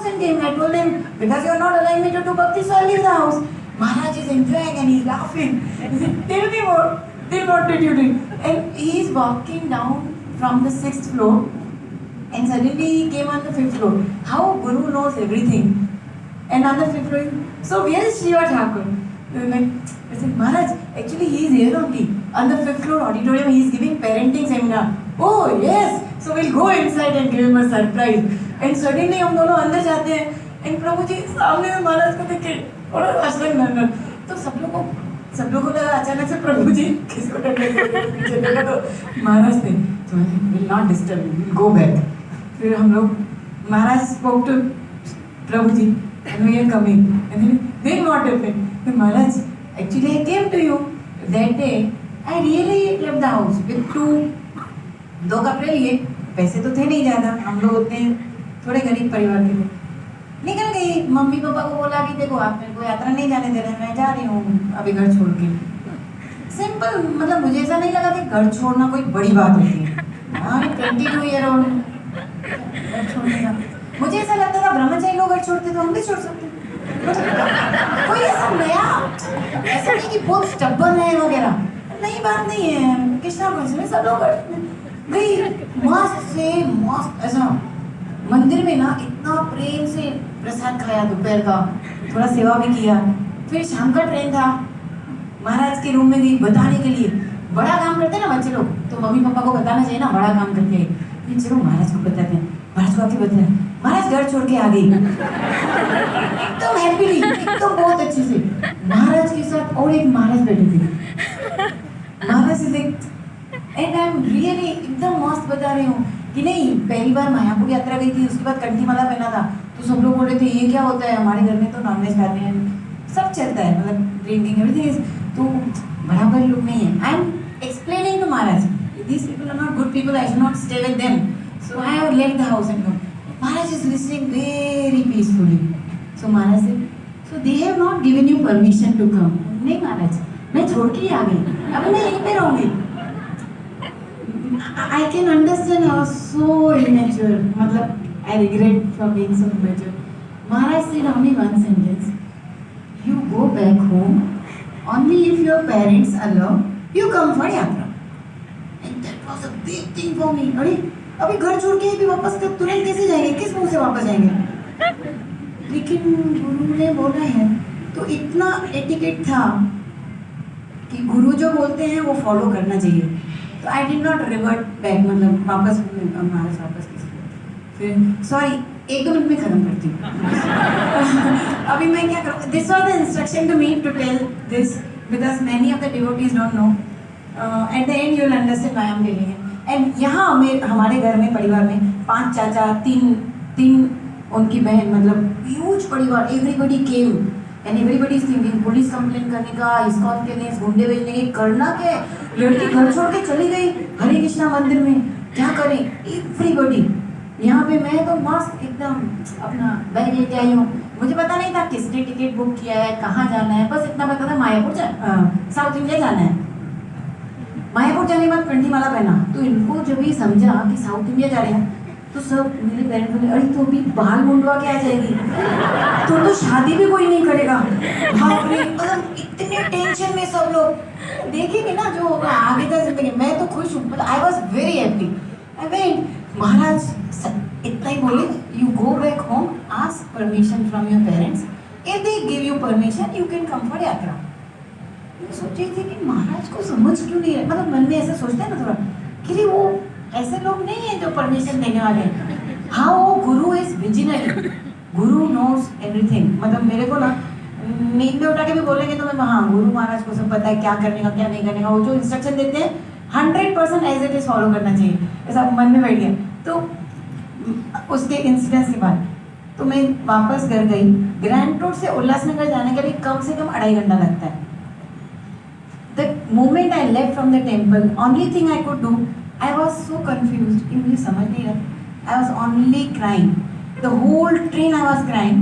and came. I told him, because you're not allowing me to do bhakti, so I'll leave the house. Maharaj is enjoying and he's laughing. He said, tell me more. Then what did you do? And he's walking down from the 6th floor and suddenly he came on the 5th floor. How Guru knows everything. And on the 5th floor, so where is Shiva Thakur? I said, Maharaj, actually he is here only. On the 5th floor auditorium, he is giving parenting seminar. Oh yes, so we'll go inside and give him a surprise. And suddenly हम दोनों अंदर जाते हैं. And प्रभु जी सामने में महाराज को देख के और आश्रम नंदन. तो सब लोगों को लगा अचानक से प्रभु जी किसको डंडे पीछे देखा तो महाराज थे. So will not disturb you, we'll go back. फिर हम लोग महाराज spoke to Prabhu ji and we are coming. And then what happened? Maharaj, actually I came to you that day. I really left the house with 2 कपड़े लिए. पैसे तो थे नहीं ज़्यादा, हम लोग उतने थोड़े गरीब परिवार के थे. निकल गई. मम्मी पापा को बोला कि देखो आप मेरे को यात्रा नहीं जाने दे रहे, मैं जा रही हूँ अभी घर छोड़ के. सिंपल, मतलब मुझे ऐसा नहीं लगा कि घर छोड़ना कोई बड़ी बात होती है. हाँ, 22 ईयर ओल्ड घर छोड़ने का. मुझे ऐसा लगता था ब्रह्मचारी लोग घर छोड़ते तो हम भी छोड़ सकते. कोई ऐसा नया, ऐसा नहीं कि बहुत स्टबर्न है वगैरह, नई बात नहीं है. कृष्णा में सब लोग गई मस्त से मस्त ऐसा मंदिर में ना इतना प्रेम से प्रसाद खाया दोपहर का, थोड़ा सेवा भी किया. फिर शाम का ट्रेन था, महाराज के रूम में गई बताने के लिए. बड़ा काम करते हैं ना बच्चे लोग, तो मम्मी पापा को बताना चाहिए ना बड़ा काम करके. चलो महाराज को बताते हैं. महाराज को आके बताया. महाराज घर छोड़ के आ गई एकदम हैप्पीली, एकदम बहुत अच्छे से. महाराज के साथ और एक महाराज बैठे थे. महाराज से देख एंड आई एम रियली एकदम मस्त बता रही हूँ कि नहीं, पहली बार मायापुर यात्रा गई थी, उसके बाद कंठी माला पहना था. तो सब लोग बोल रहे थे ये क्या होता है, हमारे घर में तो नॉनवेज खाते हैं, सब चलता है, मतलब ड्रिंकिंग एवरीथिंग इज. तो बराबर लोग नहीं है. I am explaining to Maharaj, these people are not good people, I should not stay with them. So I have left the house and gone. Maharaj is listening very peacefully. So Maharaj said, so they have not given you permission to come. नहीं महाराज, मैं छोड़ के ही आ गई, अब मैं यहीं पे रहूँगी. I can understand I was so immature. मतलब I regret for being so immature. Maharaj said only one sentence. You go back home only if your parents allow you come for yatra. And that was a big thing for me. अरे अभी घर छोड़ के भी वापस कर तुरंत कैसे जाएंगे, किस मुंह से वापस जाएंगे. लेकिन गुरु ने बोला है तो इतना एटिकेट था कि गुरु जो बोलते हैं वो फॉलो करना चाहिए. तो I did not revert back, मतलब वापस महाराज वापस फिर सॉरी 1-2 मिनट में खत्म करती हूँ. अभी मैं क्या करूँ. This was the instruction to me to tell this because many of the devotees don't know. At the end you will understand why I am telling it. And यहाँ हमारे घर में परिवार में 5 चाचा, 3 उनकी बहन, मतलब ह्यूज परिवार. Everybody came and everybody is thinking police complain करने का, इसकॉन के अगेंस्ट गुंडे भेजने के, करना क्या. लड़की घर छोड़ के चली गई हरे कृष्णा मंदिर में, क्या करें. एवरीबडी यहाँ पे मैं तो मस्त एकदम अपना बैग लेके आई हूँ. मुझे पता नहीं था किसने टिकट बुक किया है, कहाँ जाना है, बस इतना पता था मायापुर साउथ इंडिया जाना है. मायापुर जाने के बाद कंठी माला पहना. तो इनको जब ये समझा कि साउथ इंडिया जा रहे हैं तो सब मेरे पेरेंट्स बोले अरे तो अभी बाल मुंडवा के आ जाएगी, तो शादी भी कोई नहीं करेगा. बाप रे, मतलब इतने टेंशन में सब लोग. देखेंगे ना जो होगा आगे का जिंदगी. मैं तो खुश हूँ, मतलब I was very happy. I went. महाराज इतना ही बोले you go back home, ask permission from your parents, if they give you permission you can come for यात्रा. सोच रही थी कि महाराज को समझ क्यों नहीं है, मतलब मन में ऐसा सोचते हैं ना थोड़ा कि वो ऐसे लोग नहीं है जो परमिशन देने वाले हैं. हाँ, वो गुरु इज विजिनरी, गुरु नोज एवरीथिंग. मतलब मेरे को ना नींद में उठा के भी बोलेंगे तो मैं हाँ गुरु महाराज को सब पता है क्या करने का क्या नहीं करने का. वो जो इंस्ट्रक्शन देते हैं 100% एज इट इज फॉलो करना चाहिए, ऐसा मन में बैठ गया. तो उसके इंसिडेंस के बाद तो मैं वापस घर गई. ग्रैंड रोड से उल्लासनगर जाने के लिए कम से कम 2.5 घंटा लगता है. The moment I left from the temple, only thing I could do, I was so confused. कि मुझे समझ नहीं रहा. I was only crying. The whole train I was crying.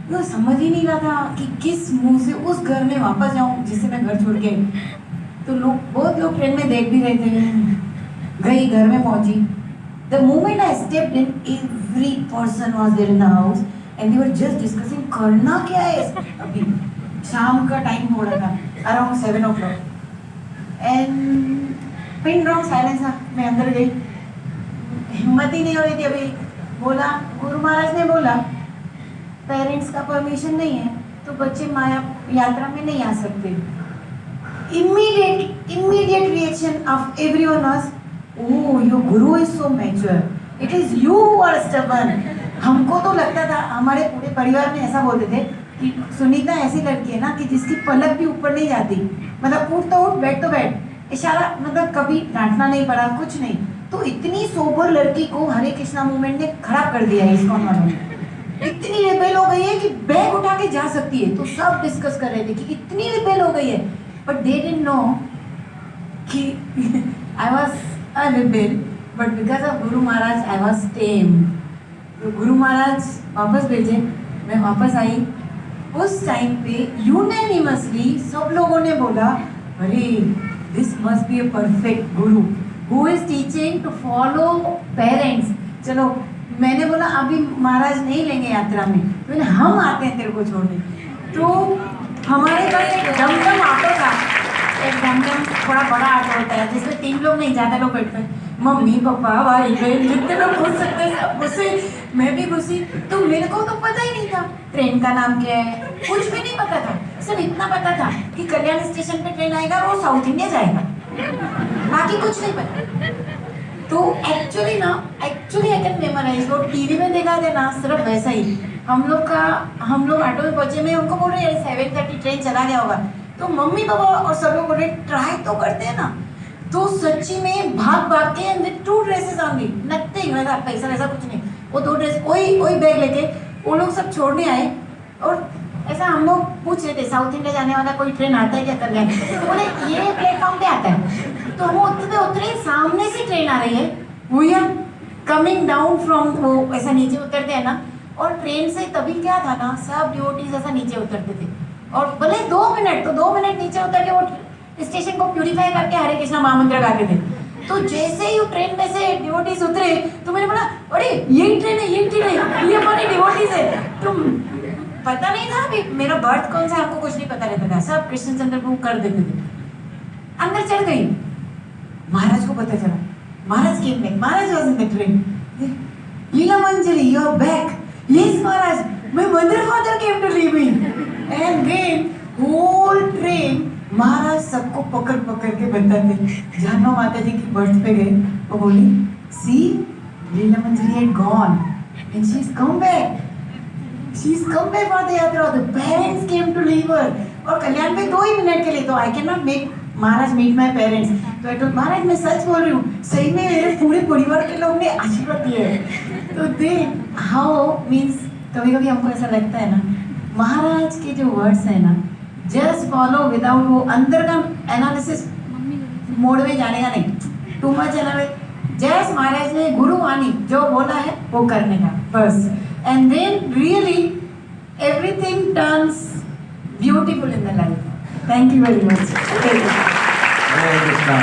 तो समझ ही नहीं रहा था कि किस मुंह से उस घर में वापस जाऊँ जिससे मैं घर छोड़ के. तो बहुत लोग ट्रेन में देख भी रहे थे. गई, घर में पहुंची. The moment I stepped in, every person was there in the house and they were just discussing करना क्या है अभी। शाम का टाइम हो रहा था, around 7 o'clock, and pin drop silence था। मैं अंदर गई, हिम्मत ही नहीं हो रही थी। अभी बोला, गुरु महाराज ने बोला पेरेंट्स का परमिशन नहीं है तो बच्चे माया यात्रा में नहीं आ सकते। Immediate reaction of everyone was, oh your guru is so mature, it is you who are stubborn. हमको तो लगता था, हमारे पूरे परिवार में ऐसा बोलते थे कि सुनीता ऐसी लड़की है ना कि जिसकी पलक भी ऊपर नहीं जाती, मतलब उठ तो उठ, बैठ तो बैठ, इशारा, मतलब कभी डांटना नहीं पड़ा, कुछ नहीं। तो इतनी सोबर लड़की को हरे कृष्णा मूवमेंट ने खराब कर दिया है। इस्कॉन वालों ने इतनी रिबेल हो गई है कि बैग उठा के जा सकती है। तो सब डिस्कस कर रहे थे कि इतनी रिबेल हो गई है, बट दे डिडंट नो कि I was a rebel, but because of Guru Maharaj I was टेम। तो गुरु महाराज वापस भेजे, मैं वापस आई। उस टाइम पे यूनैनिमसली सब लोगों ने बोला, अरे this must be a perfect guru who is teaching to follow parents. चलो, मैंने बोला अभी महाराज नहीं लेंगे यात्रा में, तो हम आते हैं तेरे को छोड़ने। तो हमारे पास एक डमडम ऑटो था, एक डमडम थोड़ा बड़ा ऑटो होता है जिसमें 3 लोग नहीं, ज़्यादा लोग बैठते हैं, मम्मी पापा भाई बहन जितने लोग घुस सकते हैं सब घुसे। मैं भी घुसी। तो मेरे को तो पता ही नहीं था ट्रेन का नाम क्या है, कुछ भी नहीं पता था। सिर्फ इतना पता था कि कल्याण स्टेशन पे ट्रेन आएगा, वो साउथ इंडिया जाएगा, बाकी कुछ नहीं पता। तो एक्चुअली आई कैन मेमोराइज, वो टीवी में देखा थे ना, सिर्फ वैसा ही। हम लोग ऑटो में पहुंचे, मैं उनको बोल रही है 7:30 ट्रेन चला गया होगा। तो मम्मी पापा और सब लोग बोल रहे ट्राई तो करते हैं ना। तो सच्ची में भाग के एंड 2 ड्रेसेस ऑनली, नथिंग, वैसा पैसा वैसा कुछ नहीं, वो 2 ड्रेस, वही बैग लेके वो लोग सब छोड़ने आए। और ऐसा हम लोग पूछ रहे थे साउथ इंडिया जाने वाला कोई ट्रेन आता है क्या कल्याण? तो बोले ये प्लेटफॉर्म पे आता है। तो हम उतरे सामने से ट्रेन आ रही है, we are coming down from, वो ऐसा नीचे उतरते हैं ना, और ट्रेन से तभी क्या था ना, सब डिवोटीज ऐसा नीचे उतरते थे। और भले 2 मिनट, तो 2 मिनट नीचे उतर के वो स्टेशन को प्यूरिफाई करके हरे कृष्णा महामंत्र गाते थे। तो जैसे ही ट्रेन में से डिवोटीज उतरे तो मैंने बोला, अरे यही ट्रेन है, ये हमारे डिवोटीज है। तो पता नहीं था अभी मेरा बर्थ कौन सा, आपको कुछ नहीं पता रहता था, सब कृष्णचंद्र प्रभु कर देते थे। अंदर चढ़ गई, महाराज को पता चला, Maharaj came back, Maharaj was in the train. Leela Manjari, you are back. Yes Maharaj, my mother father came to leave me. And then whole train महाराज सबको पकड़ के बताते। जानो माता जी की बर्थ पे गए, वो बोली, see Leela Manjari had gone and she is come back, she's come back for the yatra, the parents came to leave her। और कल्याण पे 2 ही मिनट के लिए, तो I cannot make Maharaj meet my parents। तो I told महाराज मैं सच बोल रही हूँ, सही में मेरे पूरे परिवार के लोग ने आशीर्वाद दिए है। तो दे how means कभी हमको ऐसा लगता है ना, महाराज के जो वर्ड्स है ना, जस्ट फॉलो विदाउट वो अंदर का एनालिसिस मोड में जाने का नहीं, टू मच एनालिसिस। जस्ट महाराज ने गुरुवाणी जो बोला है वो करने का बस। And then really everything turns beautiful in the life. Thank you very much. Hare Krishna.